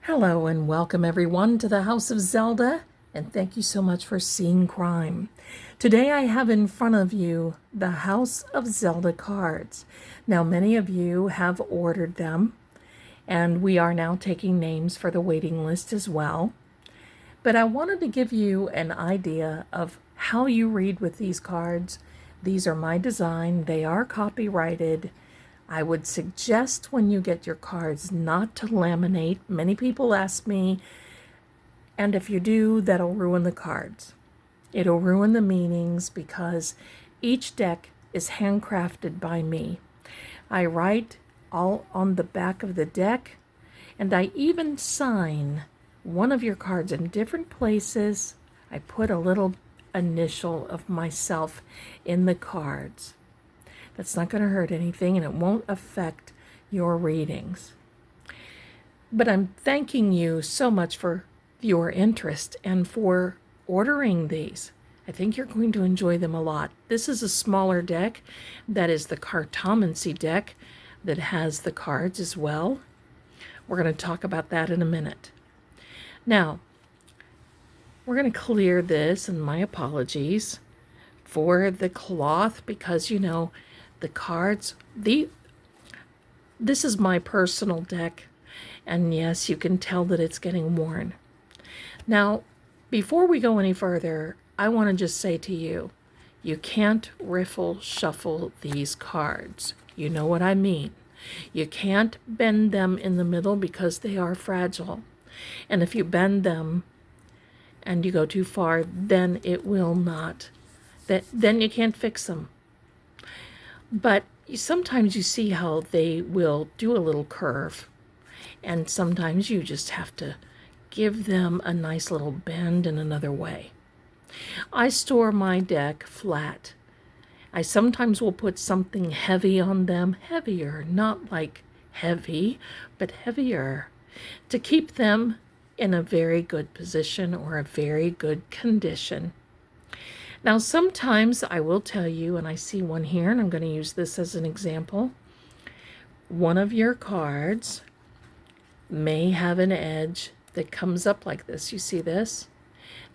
Hello and welcome everyone to the House of Zelda, and thank you so much for seeing crime. Today I have in front of you the House of Zelda Cards. Now many of you have ordered them, and we are now taking names for the waiting list as well. But I wanted to give you an idea of how you read with these cards. These are my design, they are copyrighted. I would suggest when you get your cards not to laminate. Many people ask me, and if you do, that'll ruin the cards. It'll ruin the meanings because each deck is handcrafted by me. I write all on the back of the deck, and I even sign one of your cards in different places. I put a little initial of myself in the cards. That's not going to hurt anything, and it won't affect your readings. But I'm thanking you so much for your interest and for ordering these. I think you're going to enjoy them a lot. This is a smaller deck. That is the Cartmancy deck that has the cards as well. We're going to talk about that in a minute. Now, we're going to clear this, and my apologies for the cloth because, you know, the cards, this is my personal deck, and yes, you can tell that it's getting worn. Now, before we go any further, I want to just say to you, you can't riffle shuffle these cards. You know what I mean. You can't bend them in the middle because they are fragile. And if you bend them and you go too far, then it will not. Then you can't fix them. But sometimes you see how they will do a little curve, and sometimes you just have to give them a nice little bend in another way. I store my deck flat. I sometimes will put something heavy on them, heavier, not like heavy, but heavier, to keep them in a very good position or a very good condition. Now, sometimes I will tell you, and I see one here, and I'm going to use this as an example. One of your cards may have an edge that comes up like this. You see this?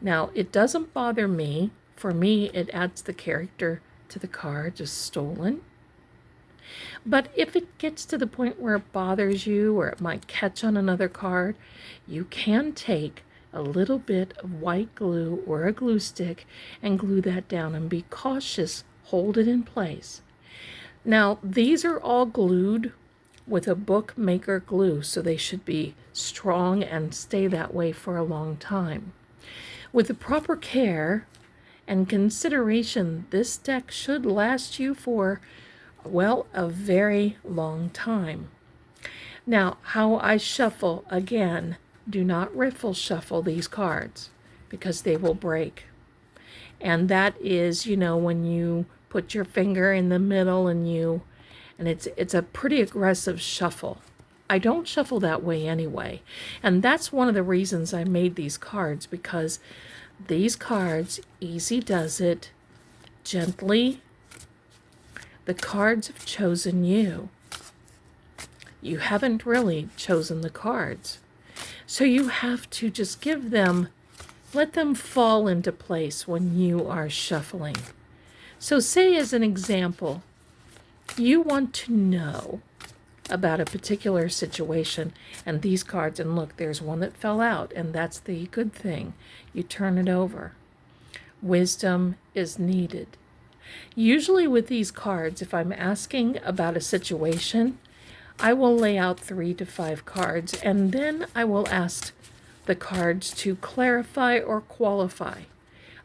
Now, it doesn't bother me. For me, it adds the character to the card, just stolen. But if it gets to the point where it bothers you or it might catch on another card, you can take a little bit of white glue or a glue stick and glue that down, and be cautious, hold it in place. Now, these are all glued with a bookmaker glue, so they should be strong and stay that way for a long time. With the proper care and consideration, this deck should last you for, well, a very long time. Now, how I shuffle, again, do not riffle shuffle these cards because they will break. And that is, you know, when you put your finger in the middle and it's a pretty aggressive shuffle. I don't shuffle that way anyway. And that's one of the reasons I made these cards, because these cards, easy does it, gently. The cards have chosen you. You haven't really chosen the cards. So you have to just give them, let them fall into place when you are shuffling. So say, as an example, you want to know about a particular situation, and these cards, and look, there's one that fell out, and that's the good thing. You turn it over. Wisdom is needed. Usually with these cards, if I'm asking about a situation, I will lay out 3 to 5 cards, and then I will ask the cards to clarify or qualify.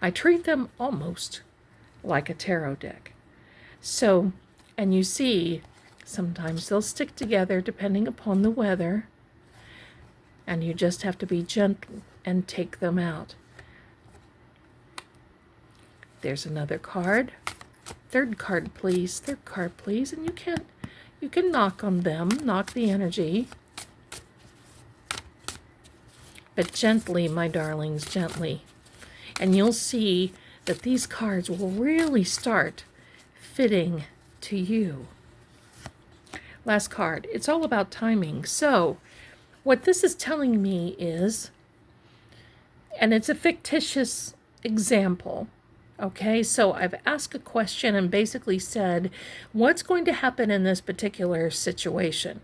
I treat them almost like a tarot deck. So, and you see, sometimes they'll stick together depending upon the weather, and you just have to be gentle and take them out. There's another card. Third card, please. Third card, please. And you can knock on them, knock the energy. But gently, my darlings, gently. And you'll see that these cards will really start fitting to you. Last card. It's all about timing. So What this is telling me is, and it's a fictitious example, okay? So I've asked a question and basically said, what's going to happen in this particular situation?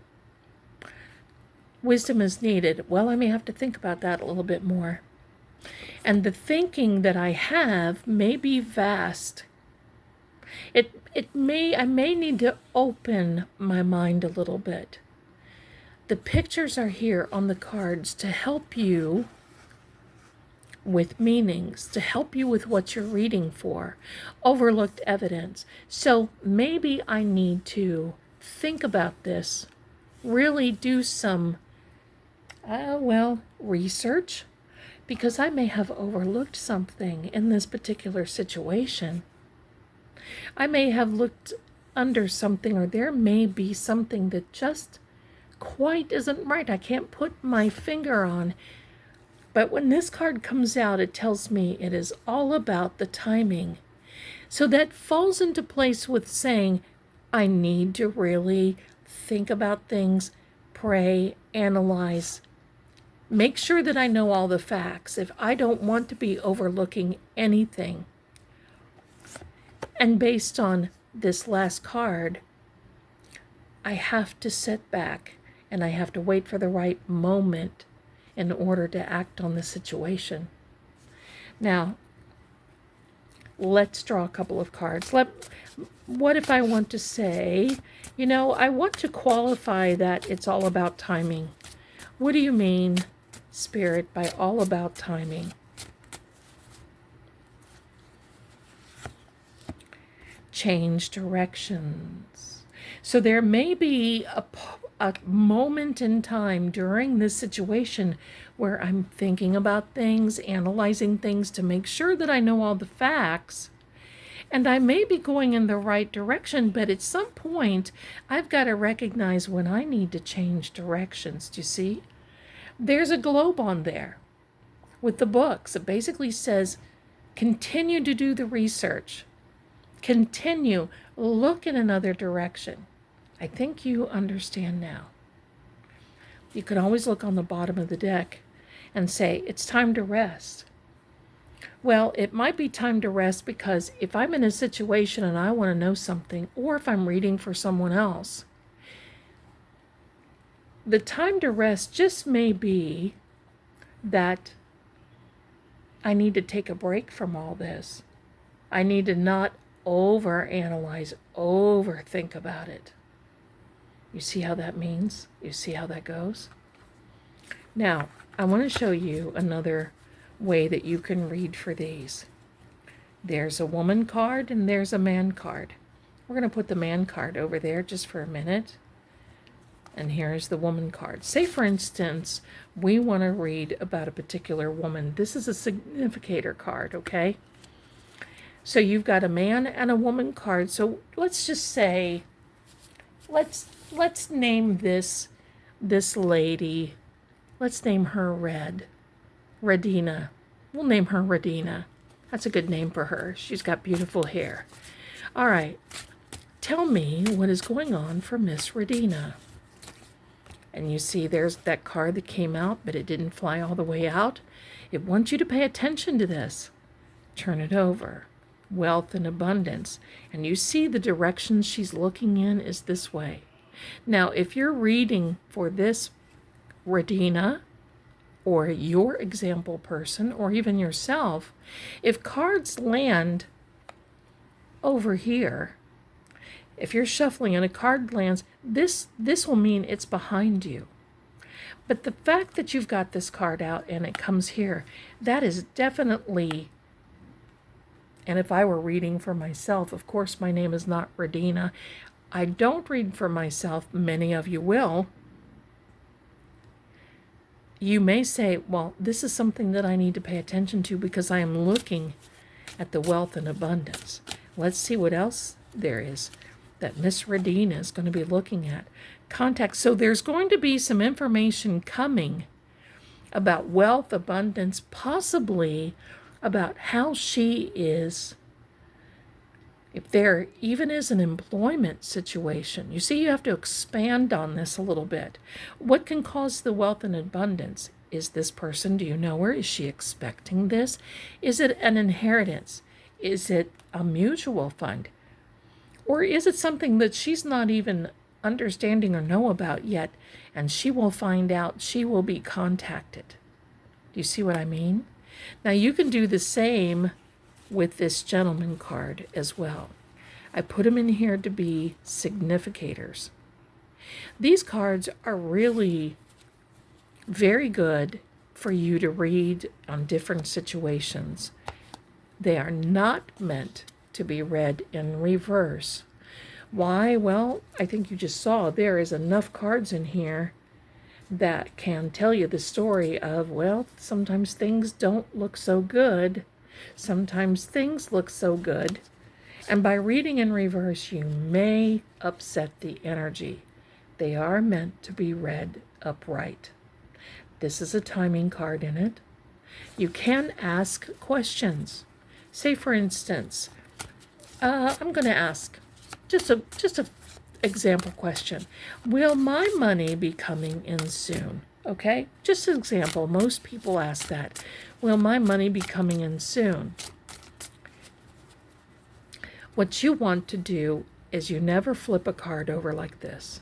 Wisdom is needed. Well, I may have to think about that a little bit more. And the thinking that I have may be vast. I may need to open my mind a little bit. The pictures are here on the cards to help you with meanings, to help you with what you're reading for, overlooked evidence. So maybe I need to think about this, really do some, research, because I may have overlooked something in this particular situation. I may have looked under something, or there may be something that just quite isn't right. I can't put my finger on. But when this card comes out, it tells me it is all about the timing. So that falls into place with saying, I need to really think about things, pray, analyze, make sure that I know all the facts if I don't want to be overlooking anything. And based on this last card, I have to sit back and I have to wait for the right moment in order to act on the situation. Now, let's draw a couple of cards. What if I want to say, I want to qualify that it's all about timing. What do you mean, Spirit, by all about timing? Change directions. So there may be a moment in time during this situation where I'm thinking about things, analyzing things to make sure that I know all the facts, and I may be going in the right direction, but at some point I've got to recognize when I need to change directions. Do you see? There's a globe on there with the books. It basically says, continue to do the research. Continue, look in another direction. I think you understand now. You can always look on the bottom of the deck and say, it's time to rest. Well, it might be time to rest because if I'm in a situation and I want to know something, or if I'm reading for someone else, the time to rest just may be that I need to take a break from all this. I need to not overanalyze, overthink about it. You see how that means? You see how that goes? Now, I want to show you another way that you can read for these. There's a woman card and there's a man card. We're going to put the man card over there just for a minute. And here's the woman card. Say, for instance, we want to read about a particular woman. This is a significator card, okay? So you've got a man and a woman card. So let's just say, let's name this lady. Let's name her Redina. We'll name her Redina. That's a good name for her. She's got beautiful hair. All right. Tell me what is going on for Miss Redina. And you see there's that card that came out, but it didn't fly all the way out. It wants you to pay attention to this. Turn it over. Wealth and abundance. And you see the direction she's looking in is this way. Now, if you're reading for this Redina, or your example person, or even yourself, if cards land over here, if you're shuffling and a card lands, this will mean it's behind you. But the fact that you've got this card out and it comes here, that is definitely, and if I were reading for myself, of course my name is not Redina. I don't read for myself. Many of you will. You may say, well, this is something that I need to pay attention to because I am looking at the wealth and abundance. Let's see what else there is that Miss Redina is going to be looking at. Contact. So there's going to be some information coming about wealth, abundance, possibly about how she is If there even is an employment situation, you see, you have to expand on this a little bit. What can cause the wealth and abundance? Is this person, do you know her? Is she expecting this? Is it an inheritance? Is it a mutual fund? Or is it something that she's not even understanding or know about yet, and she will find out, she will be contacted? Do you see what I mean? Now you can do the same with this gentleman card as well. I put them in here to be significators. These cards are really very good for you to read on different situations. They are not meant to be read in reverse. Why? Well, I think you just saw there is enough cards in here that can tell you the story of, well, sometimes things don't look so good. Sometimes things look so good. And by reading in reverse, you may upset the energy. They are meant to be read upright. This is a timing card in it. You can ask questions. Say, for instance, I'm going to ask just a example question. Will my money be coming in soon? Okay, just an example. Most people ask that. Will my money be coming in soon? What you want to do is you never flip a card over like this.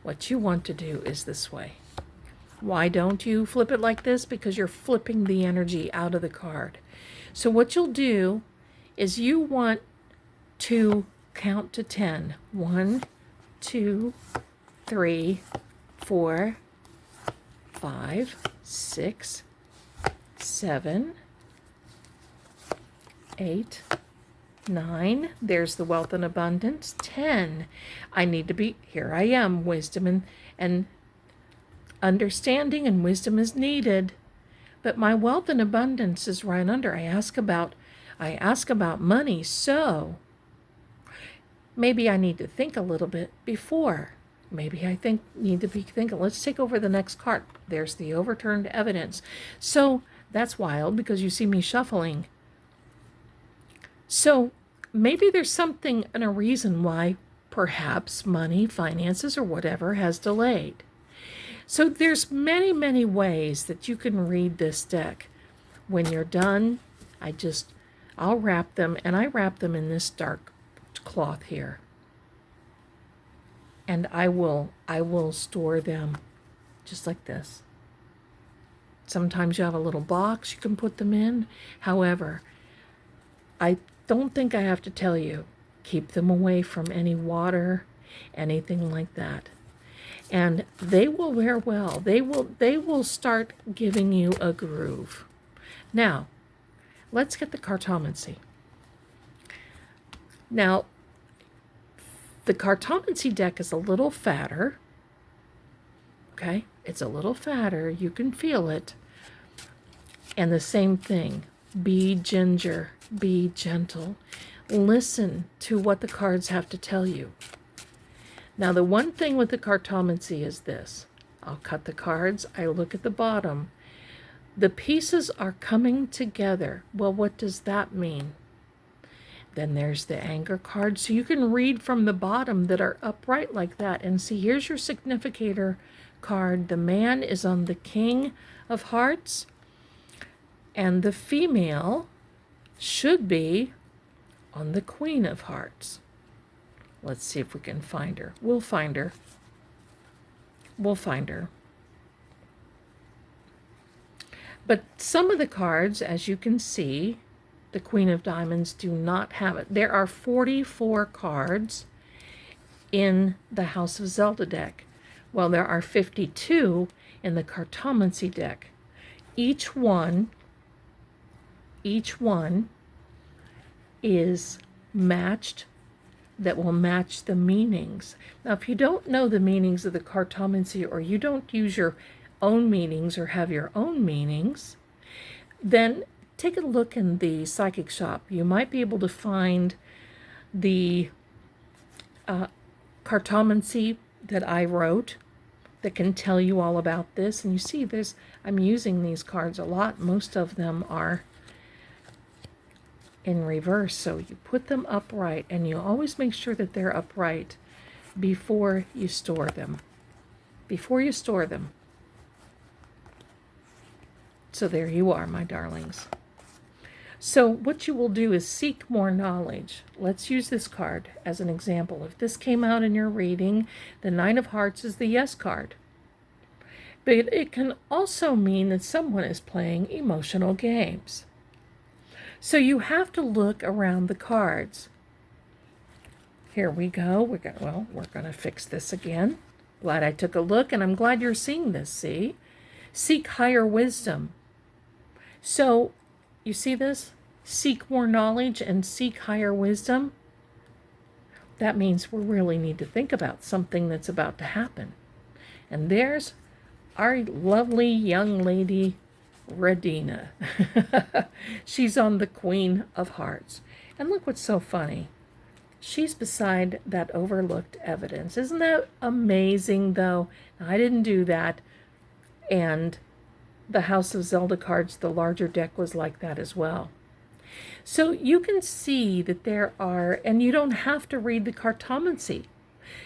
What you want to do is this way. Why don't you flip it like this? Because you're flipping the energy out of the card. So what you'll do is you want to count to 10. 1, 2, 3, 4, 5, 6, 7, 8, 9. There's the wealth and abundance. 10. I need to be, here I am, wisdom and understanding and wisdom is needed. But my wealth and abundance is right under. I ask about money, so maybe I need to think a little bit before. Maybe I need to be thinking. Let's take over the next card. There's the overturned evidence. So that's wild because you see me shuffling. So maybe there's something and a reason why perhaps money, finances, or whatever has delayed. So there's many, many ways that you can read this deck. When you're done, I'll wrap them, and I wrap them in this dark cloth here. And I will store them just like this. Sometimes you have a little box you can put them in. However, I don't think I have to tell you, keep them away from any water, anything like that. And they will wear well. They will start giving you a groove. Now, let's get the cartomancy. Now, the cartomancy deck is a little fatter. Okay? It's a little fatter. You can feel it. And the same thing. Be ginger. Be gentle. Listen to what the cards have to tell you. Now, the one thing with the cartomancy is this. I'll cut the cards. I look at the bottom. The pieces are coming together. Well, what does that mean? Then there's the anger card. So you can read from the bottom that are upright like that. And see, here's your significator card. The man is on the King of Hearts. And the female should be on the Queen of Hearts. Let's see if we can find her. We'll find her. We'll find her. But some of the cards, as you can see, the Queen of Diamonds do not have it. There are 44 cards in the House of Zelda deck. Well, there are 52 in the Cartomancy deck. Each one is matched, that will match the meanings. Now, if you don't know the meanings of the cartomancy, or you don't use your own meanings or have your own meanings, then take a look in the psychic shop. You might be able to find the cartomancy that I wrote that can tell you all about this. And you see, I'm using these cards a lot. Most of them are in reverse. So you put them upright, and you always make sure that they're upright before you store them. Before you store them. So there you are, my darlings. So what you will do is seek more knowledge. Let's use this card as an example. If this came out in your reading, the Nine of Hearts is the yes card. But it can also mean that someone is playing emotional games. So you have to look around the cards. Here we go. We're going to fix this again. Glad I took a look, and I'm glad you're seeing this, see? Seek higher wisdom. So, you see this? Seek more knowledge and seek higher wisdom. That means we really need to think about something that's about to happen. And there's our lovely young lady, Radina. She's on the Queen of Hearts. And look what's so funny. She's beside that overlooked evidence. Isn't that amazing, though? I didn't do that. And the House of Zelda Cards, the larger deck, was like that as well. So you can see that there are, and you don't have to read the Cartmancy.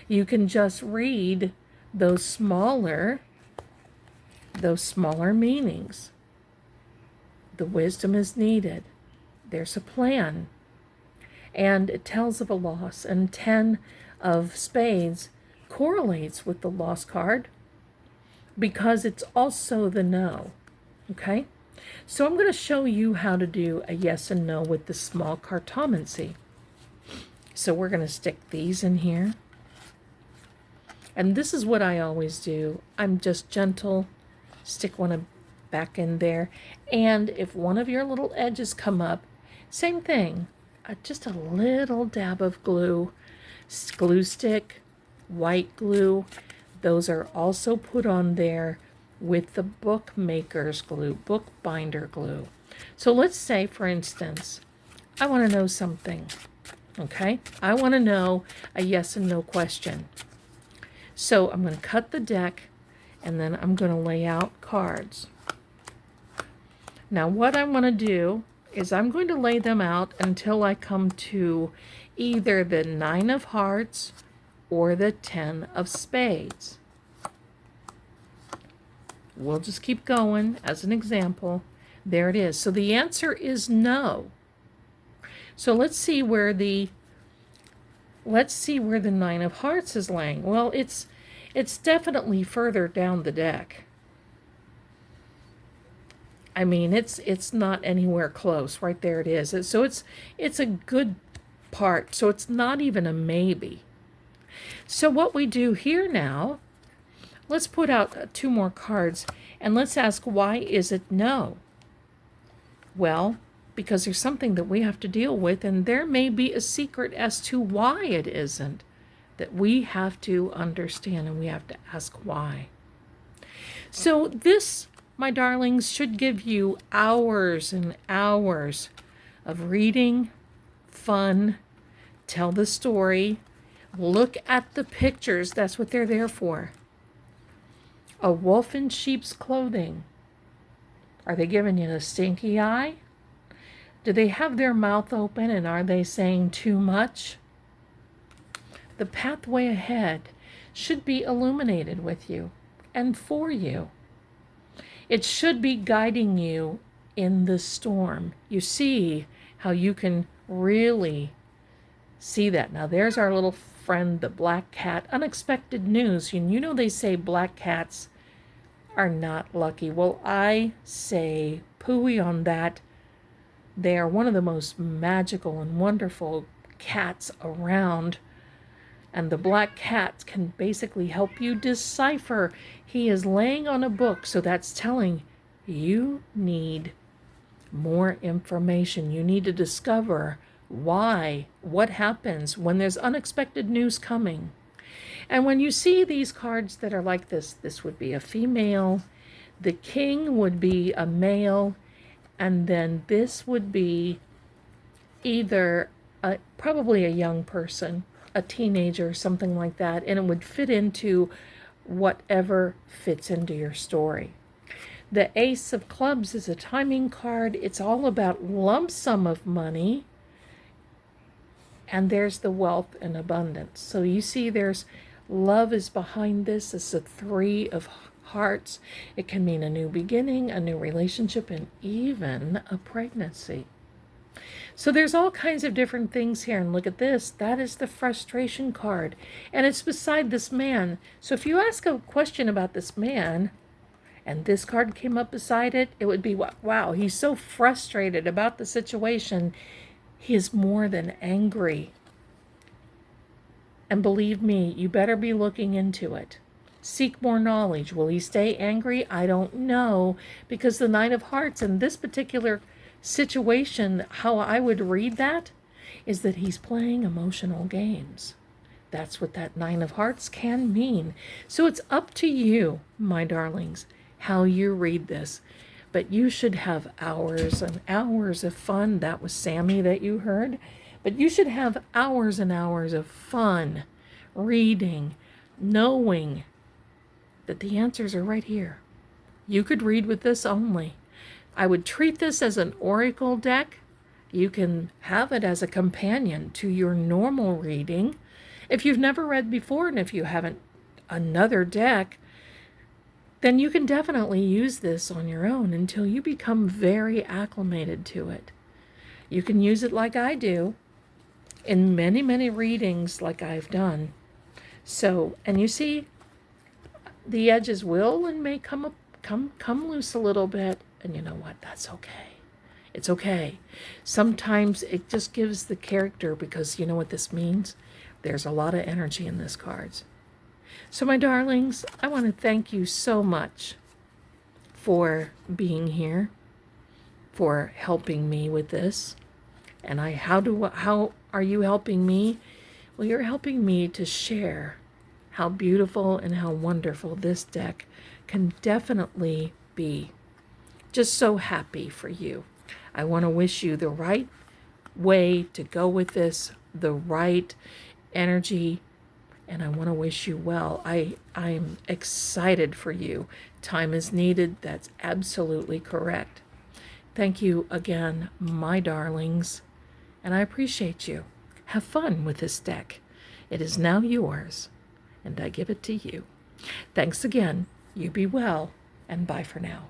You can just read those smaller meanings. The wisdom is needed. There's a plan. And it tells of a loss. And 10 of spades correlates with the loss card because it's also the no. Okay? So I'm going to show you how to do a yes and no with the small Cartmancy. So we're going to stick these in here. And this is what I always do. I'm just gentle. Stick one back in there. And if one of your little edges come up, same thing. Just a little dab of glue stick, white glue. Those are also put on there with the bookmaker's glue, bookbinder glue. So let's say, for instance, I want to know something, okay? I want to know a yes and no question. So I'm going to cut the deck, and then I'm going to lay out cards. Now what I want to do is I'm going to lay them out until I come to either the 9 of Hearts or the 10 of Spades. We'll just keep going as an example. There it is. So the answer is no. So let's see where the 9 of Hearts is laying. Well, it's definitely further down the deck. I mean, it's not anywhere close. Right there it is. So it's a good part. So it's not even a maybe. So what we do here now, let's put out 2 more cards, and let's ask, why is it no? Well, because there's something that we have to deal with, and there may be a secret as to why it isn't, that we have to understand, and we have to ask why. So this, my darlings, should give you hours and hours of reading, fun, tell the story, look at the pictures. That's what they're there for. A wolf in sheep's clothing. Are they giving you a stinky eye? Do they have their mouth open, and are they saying too much? The pathway ahead should be illuminated with you and for you. It should be guiding you in the storm. You see how you can really see that. Now there's our little friend, the black cat. Unexpected news. You know they say black cats are not lucky. Well, I say pooey on that. They are one of the most magical and wonderful cats around. And the black cat can basically help you decipher. He is laying on a book, so that's telling you need more information. You need to discover why, what happens when there's unexpected news coming. And when you see these cards that are like this would be a female, the king would be a male, and then this would be either probably a young person, a teenager, something like that, and it would fit into whatever fits into your story. The Ace of Clubs is a timing card. It's all about lump sum of money. And there's the wealth and abundance. So you see there's love is behind this. It's the 3 of hearts. It can mean a new beginning, a new relationship, and even a pregnancy. So there's all kinds of different things here. And look at this. That is the frustration card. And it's beside this man. So if you ask a question about this man, and this card came up beside it, it would be, wow, he's so frustrated about the situation. He is more than angry. And believe me, you better be looking into it. Seek more knowledge. Will he stay angry? I don't know. Because the Nine of Hearts in this particular situation, how I would read that is that he's playing emotional games. That's what that Nine of Hearts can mean. So it's up to you, my darlings, how you read this. But you should have hours and hours of fun. That was Sammy that you heard. But you should have hours and hours of fun reading, knowing that the answers are right here. You could read with this only. I would treat this as an oracle deck. You can have it as a companion to your normal reading. If you've never read before, and if you haven't another deck, then you can definitely use this on your own until you become very acclimated to it. You can use it like I do in many, many readings like I've done. So, and you see, the edges will and may come loose a little bit. And you know what? That's okay. It's okay. Sometimes it just gives the character, because you know what this means? There's a lot of energy in this cards. So my darlings, I want to thank you so much for being here, for helping me with this. And how are you helping me? Well, you're helping me to share how beautiful and how wonderful this deck can definitely be. Just so happy for you. I want to wish you the right way to go with this, the right energy, and I want to wish you well. I'm excited for you. Time is needed. That's absolutely correct. Thank you again, my darlings, and I appreciate you. Have fun with this deck. It is now yours, and I give it to you. Thanks again. You be well, and bye for now.